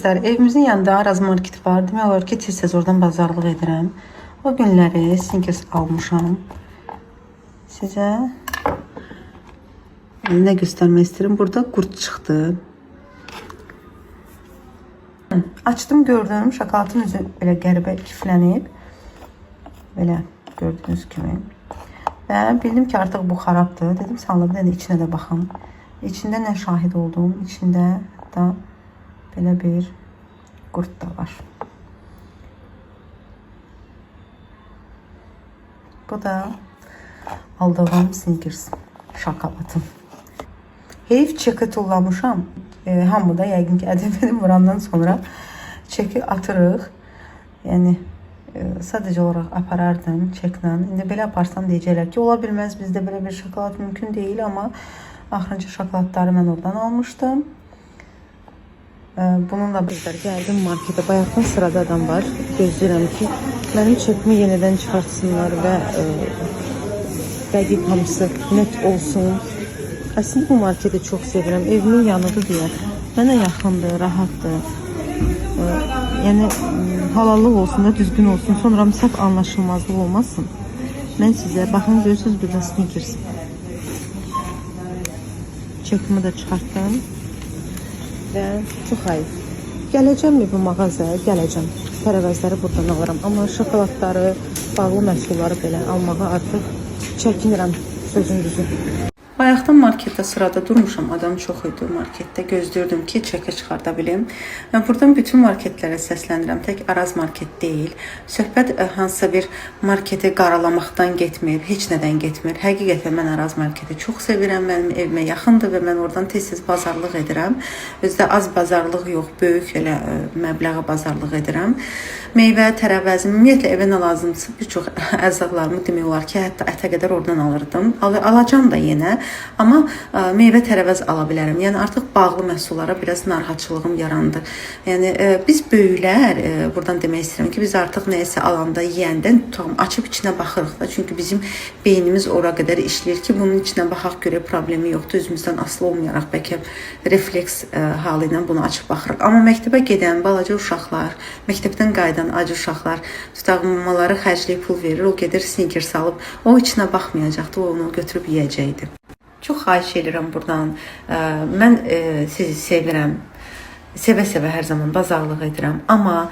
Evimizin yanında Araz market var. Demək olar ki, tez-tez oradan bazarlıq edirəm. O günləri Snickers almışam. Sizə nə göstərmək istəyirəm? Burada qurd çıxdı. Açdım, gördüm. Şokoladın üzü belə qəribə kiflənib. Belə gördüyünüz kimi. Və bildim ki, artıq bu xarabdır. Dedim, salıb bir də içinə də baxım. İçində nə şahid oldum? İçində da belə bir qurd da var. Bu da aldığım Snickers şokoladım. Heyif çeki tullamışam. Hamı da yəqin ki, ədəbini vurandan sonra çeki atırıq. Yəni sadəcə olaraq aparardım çeklə. İndi belə aparsam deyəcəklər ki, ola bilməz, bizdə belə bir şokolad mümkün deyil, amma axırıncı şokoladları mən oradan almışdım. Bununla bizlər gəldim markete. Bayaqdan sırada adam var. Gözləyirəm ki, mənim çekimi yenidən çıxartsınlar və dəqiq hamısı net olsun. Əslində bu marketi çox sevirəm. Evimin yanıdır deyə. Mənə yaxındır, rahatdır. Yəni halallıq olsun da, düzgün olsun. Sonra səhv anlaşılmazlıq olmasın. Mən sizə baxın, görürsünüz burada Snickers. Çekimi də çıxartdım. Və çox hayır. Gələcəmmi bu mağazaya? Gələcəm. Tərəvəzləri buradan alıram. Amma şokoladları, bağlı məhsulları belə almağa artıq çəkinirəm, sözün düzü. Bayaqdan marketdə sırada durmuşam. Adam çox idi marketdə. Gözləyirdim ki, çəkə çıxarda bilim. Buradan bütün marketlərə səslənirəm. Tək Araz market deyil. Söhbət hansısa bir marketi qaralamaqdan getmir, heç nədən getmir. Həqiqətən mən Araz marketi çox sevirəm. Mənim evimə yaxındır və mən oradan tez-tez bazarlıq edirəm. Özdə az bazarlıq yox, böyük elə məbləğə bazarlıq edirəm. Meyvə, tərəvəz, ümumiyyətlə evə nə lazımdırsa bir çox ərzaqlarımı demək olar ki, hətta ətə qədər oradan alırdım. Alacam da yenə. Amma meyvə tərəvəz ala bilərəm. Yəni artıq bağlı məhsullara biraz narahatçılığım yarandı. Yəni biz böyüklər, buradan demək istəyirəm ki, biz artıq nəyəsə alanda, yeyəndə açıb içinə baxırıq da. Çünki bizim beynimiz ora qədər işləyir ki, bunun içinə baxaq görə problemi yoxdur. Özümüzdən asılı olmayaraq bəlkə refleks halı ilə bunu açıb baxırıq. Amma məktəbə gedən balaca uşaqlar, məktəbdən qayıdan acı uşaqlar tutaqmaları xərcləyib pul verir, o gedir Snickers alıb, o içinə baxmayacaqdı, o onu götürüb yeyəcəkdi. Çox xahiş edirəm buradan. Mən sizi sevirəm. Sevə-sevə hər zaman bazarlıq edirəm. Amma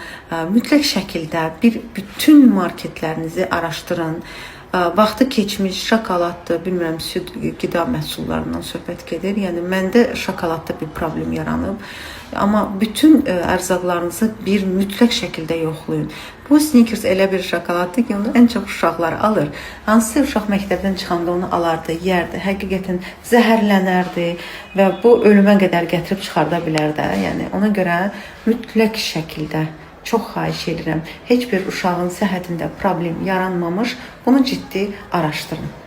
mütləq şəkildə bütün marketlərinizi araşdırın. Vaxtı keçmiş şokoladdır, bilmirəm, süd, qida məhsullarından söhbət gedir. Yəni məndə şokoladda bir problem yaranıb. Amma bütün ərzaqlarınızı bir mütləq şəkildə yoxlayın. Bu Snickers elə bir şokoladdır ki, onu ən çox uşaqlar alır. Hansısa uşaq məktəbdən çıxanda onu alardı, yerdi, həqiqətən zəhərlənərdi və bu ölümə qədər gətirib çıxarda bilər də. Yəni ona görə mütləq şəkildə çox xahiş edirəm. Heç bir uşağın səhhətində problem yaranmamış, bunu ciddi araşdırın.